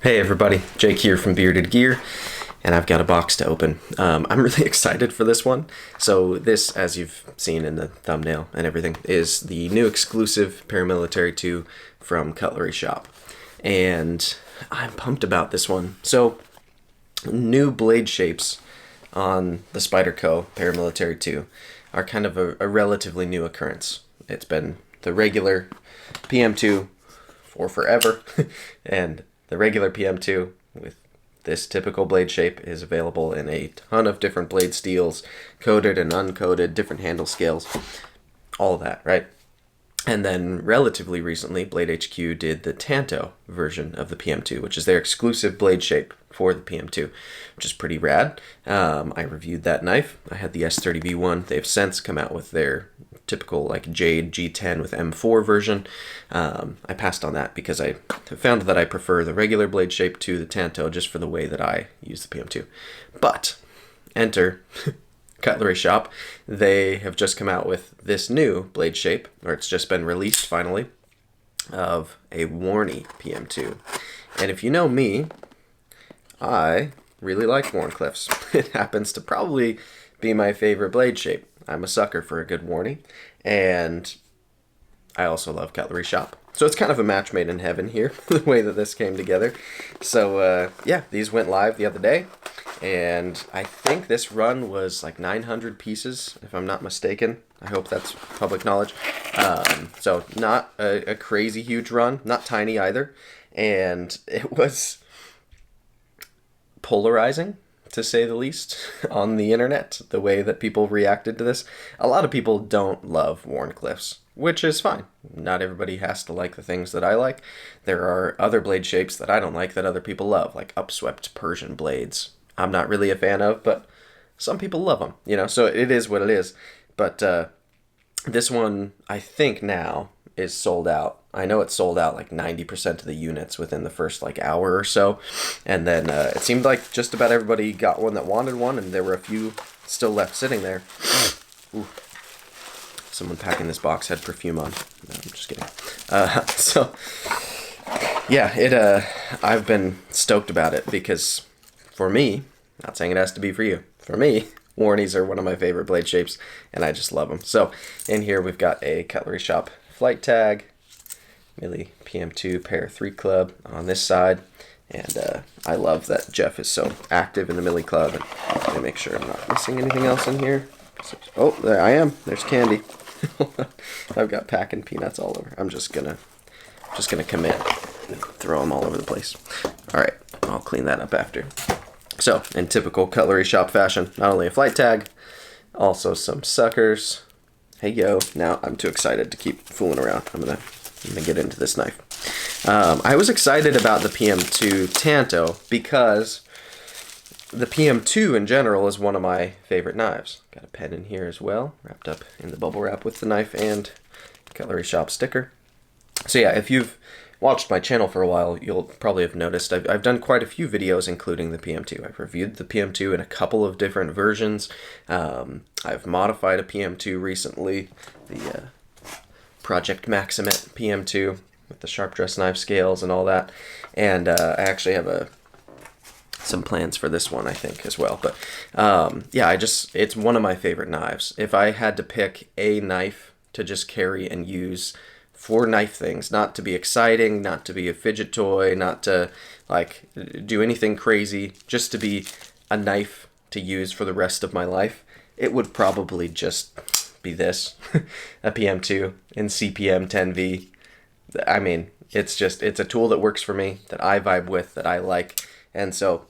Hey everybody, Jake here from Bearded Gear, and I've got a box to open. I'm really excited for this one. So this, as you've seen in the thumbnail and everything, is the new exclusive Paramilitary 2 from Cutlery Shoppe. And I'm pumped about this one. So, new blade shapes on the Spyderco Paramilitary 2 are kind of a relatively new occurrence. It's been the regular PM2 for forever, and the regular PM2 with this typical blade shape is available in a ton of different blade steels, coated and uncoated, different handle scales, all that, right? And then relatively recently, Blade HQ did the Tanto version of the PM2, which is their exclusive blade shape for the PM2, which is pretty rad. I reviewed that knife. I had the S30V1. They've since come out with their typical like Jade G10 with M4 version. I passed on that because I found that I prefer the regular blade shape to the Tanto just for the way that I use the PM2. But enter Cutlery Shoppe. They have just come out with this new blade shape, or it's just been released finally, of a Wharny PM2. And if you know me, I really like Wharncliffes. It happens to probably be my favorite blade shape. I'm a sucker for a good Wharny, and I also love Cutlery Shoppe. So it's kind of a match made in heaven here, the way that this came together. So yeah, these went live the other day, and I think this run was like 900 pieces, if I'm not mistaken. I hope that's public knowledge. So not a crazy huge run, not tiny either, and it was polarizing, to say the least, on the internet, the way that people reacted to this. A lot of people don't love Wharncliffes, which is fine. Not everybody has to like the things that I like. There are other blade shapes that I don't like that other people love, like upswept Persian blades. I'm not really a fan of, but some people love them, you know, so it is what it is. But this one, I think now, is sold out. I know it's sold out like 90% of the units within the first like hour or so. And then it seemed like just about everybody got one that wanted one, and there were a few still left sitting there. Ooh. Someone packing this box had perfume on. No, I'm just kidding. So, yeah, I've been stoked about it because for me, not saying it has to be for you, for me, Wharnies are one of my favorite blade shapes, and I just love them. So, in here we've got a Cutlery Shoppe flight tag, Millie PM2 Pair 3 Club on this side, and I love that Jeff is so active in the Millie Club. And let me make sure I'm not missing anything else in here. Oh, there I am. There's candy. I've got packing peanuts all over. I'm just gonna commit and throw them all over the place. All right, I'll clean that up after. So, in typical Cutlery Shoppe fashion, not only a flight tag, also some suckers. Hey yo! Now I'm too excited to keep fooling around. I'm gonna get into this knife. I was excited about the PM2 Tanto because the PM2 in general is one of my favorite knives. Got a pen in here as well, wrapped up in the bubble wrap with the knife and Cutlery Shoppe sticker. So yeah, if you've watched my channel for a while, you'll probably have noticed I've done quite a few videos including the PM2. I've reviewed the PM2 in a couple of different versions. I've modified a PM2 recently, the Project Maximet PM2 with the sharp dress knife scales and all that. And I actually have some plans for this one, I think, as well. But yeah, it's one of my favorite knives. If I had to pick a knife to just carry and use for knife things, not to be exciting, not to be a fidget toy, not to like do anything crazy, just to be a knife to use for the rest of my life, it would probably just be this, a PM2 in CPM 10V. I mean, it's a tool that works for me, that I vibe with, that I like, and so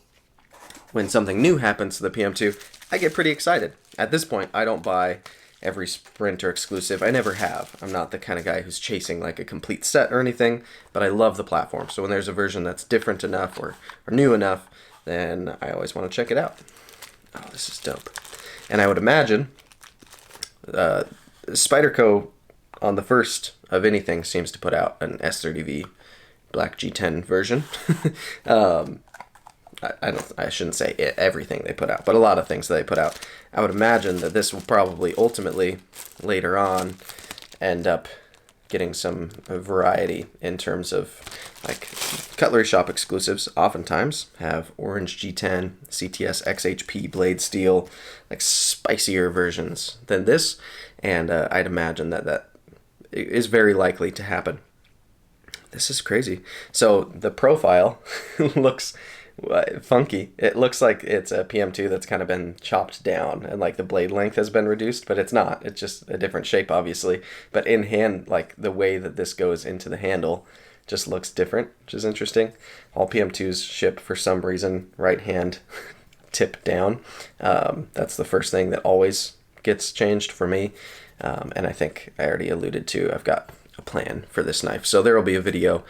when something new happens to the PM2, I get pretty excited. At this point, I don't buy every Sprinter exclusive. I never have. I'm not the kind of guy who's chasing like a complete set or anything, but I love the platform. So when there's a version that's different enough or new enough, then I always want to check it out. Oh, this is dope. And I would imagine Spyderco on the first of anything seems to put out an S30V Black G10 version. I shouldn't say everything they put out, but a lot of things that they put out. I would imagine that this will probably ultimately later on end up getting some variety in terms of like Cutlery Shoppe exclusives oftentimes have Orange G10, CTS XHP blade steel, like spicier versions than this, and I'd imagine that that is very likely to happen. This is crazy. So the profile looks funky. It looks like it's a PM2 that's kind of been chopped down and like the blade length has been reduced, but it's not. It's just a different shape, obviously. But in hand, like the way that this goes into the handle just looks different, which is interesting. All PM2s ship for some reason right hand tip down. That's the first thing that always gets changed for me. And I think I already alluded to, I've got a plan for this knife. So there will be a video.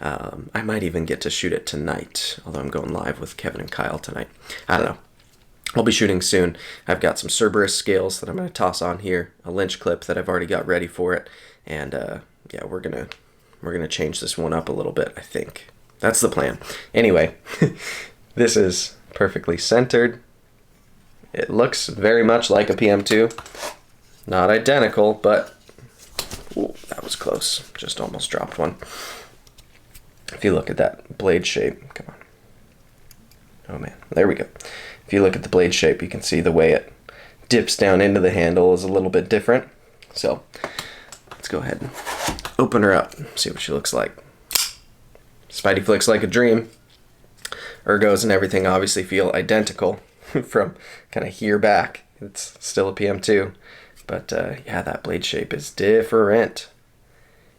I might even get to shoot it tonight, although I'm going live with Kevin and Kyle tonight. I don't know. I'll be shooting soon. I've got some Cerberus scales that I'm going to toss on here, a lynch clip that I've already got ready for it, and yeah, we're gonna change this one up a little bit, I think. That's the plan. Anyway, this is perfectly centered. It looks very much like a PM2. Not identical, but ooh, that was close. Just almost dropped one. If you look at that blade shape, come on. Oh man, there we go. If you look at the blade shape, you can see the way it dips down into the handle is a little bit different. So let's go ahead and open her up, see what she looks like. Spidey flicks like a dream. Ergos and everything obviously feel identical from kind of here back. It's still a PM2, but yeah, that blade shape is different.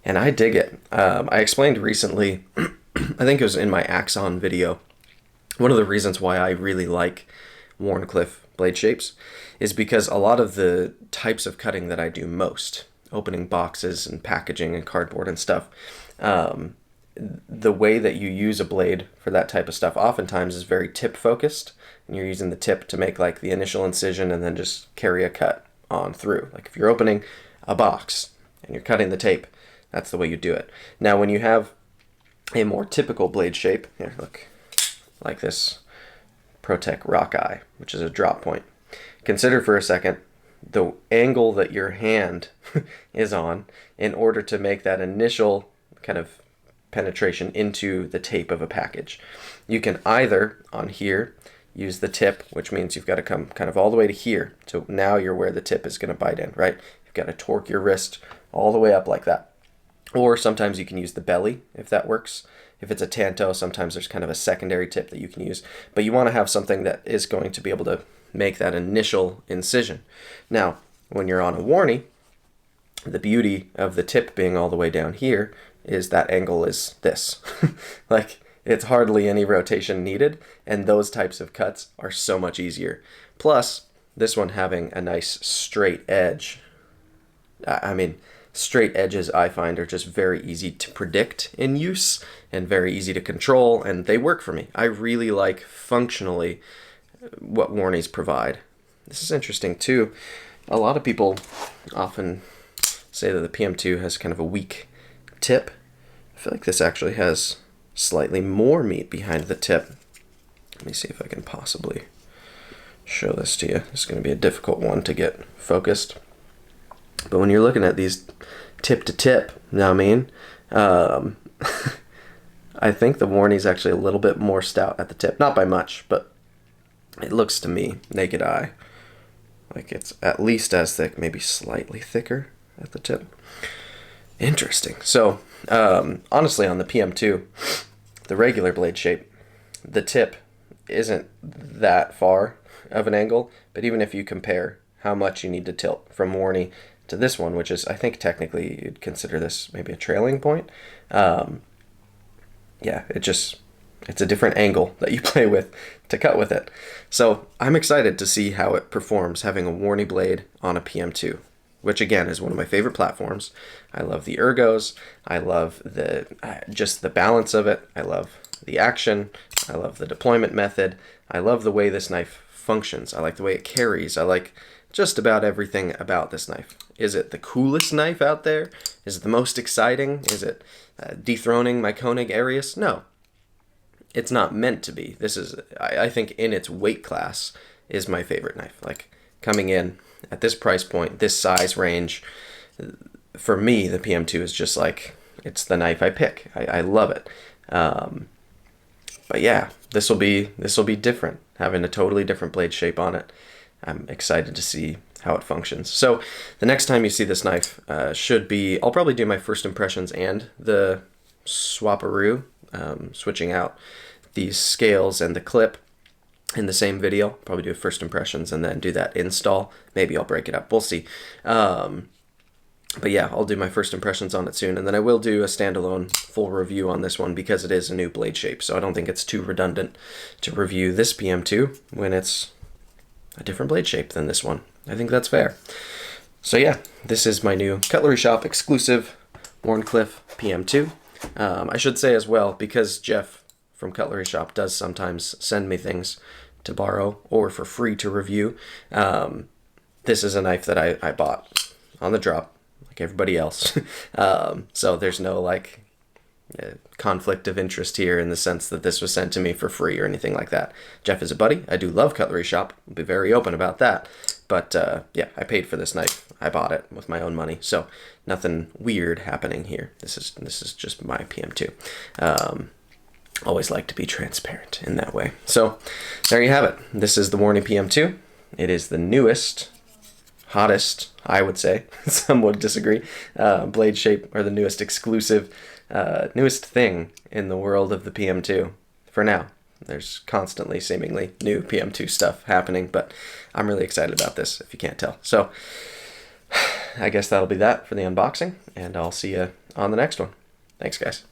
And I dig it. I explained recently, I think it was in my Axon video, one of the reasons why I really like Wharncliffe blade shapes is because a lot of the types of cutting that I do most, opening boxes and packaging and cardboard and stuff, the way that you use a blade for that type of stuff oftentimes is very tip focused, and you're using the tip to make like the initial incision and then just carry a cut on through. Like if you're opening a box and you're cutting the tape, that's the way you do it. Now, when you have a more typical blade shape, here, look, like this Protec Rockeye, which is a drop point. Consider for a second the angle that your hand is on in order to make that initial kind of penetration into the tape of a package. You can either, on here, use the tip, which means you've got to come kind of all the way to here. So now you're where the tip is going to bite in, right? You've got to torque your wrist all the way up like that. Or sometimes you can use the belly, if that works. If it's a Tanto, sometimes there's kind of a secondary tip that you can use. But you want to have something that is going to be able to make that initial incision. Now, when you're on a Warnie, the beauty of the tip being all the way down here is that angle is this. Like, it's hardly any rotation needed, and those types of cuts are so much easier. Plus, this one having a nice straight edge. I mean, straight edges I find are just very easy to predict in use and very easy to control, and they work for me. I really like functionally what Warnies provide. This is interesting too. A lot of people often say that the PM2 has kind of a weak tip. I feel like this actually has slightly more meat behind the tip. Let me see if I can possibly show this to you. It's going to be a difficult one to get focused. But when you're looking at these tip to tip, you know what I mean? I think the Warnie's actually a little bit more stout at the tip. Not by much, but it looks to me, naked eye, like it's at least as thick, maybe slightly thicker at the tip. Interesting. So, honestly, on the PM2, the regular blade shape, the tip isn't that far of an angle, but even if you compare how much you need to tilt from Warnie to this one, which is, I think technically you'd consider this maybe a trailing point. Yeah, it's a different angle that you play with to cut with it. So I'm excited to see how it performs having a Warnie blade on a PM2, which again is one of my favorite platforms. I love the ergos. I love just the balance of it. I love the action. I love the deployment method. I love the way this knife functions. I like the way it carries. I like just about everything about this knife. Is it the coolest knife out there? Is it the most exciting? Is it dethroning my Koenig Arius? No. It's not meant to be. This is, I think, in its weight class, is my favorite knife. Like, coming in at this price point, this size range, for me, the PM2 is just like, it's the knife I pick. I love it. But yeah, this will be different, having a totally different blade shape on it. I'm excited to see how it functions. So the next time you see this knife should be, I'll probably do my first impressions and the swaparoo, switching out these scales and the clip in the same video. Probably do first impressions and then do that install. Maybe I'll break it up. We'll see. But yeah, I'll do my first impressions on it soon, and then I will do a standalone full review on this one because it is a new blade shape, so I don't think it's too redundant to review this PM2 when it's a different blade shape than this one. I think that's fair. So yeah, this is my new Cutlery Shoppe exclusive Wharncliffe PM2. I should say as well, because Jeff from Cutlery Shoppe does sometimes send me things to borrow or for free to review, this is a knife that I bought on the drop, like everybody else. So there's no like conflict of interest here in the sense that this was sent to me for free or anything like that. Jeff is a buddy. I do love Cutlery Shoppe. I'll be very open about that. But yeah, I paid for this knife. I bought it with my own money. So nothing weird happening here. This is just my PM2. Always like to be transparent in that way. So there you have it. This is the Warney PM2. It is the newest, hottest, I would say, some would disagree, blade shape, or the newest exclusive, newest thing in the world of the PM2 for now. There's constantly seemingly new PM2 stuff happening, but I'm really excited about this, if you can't tell. So I guess that'll be that for the unboxing, and I'll see you on the next one. Thanks, guys.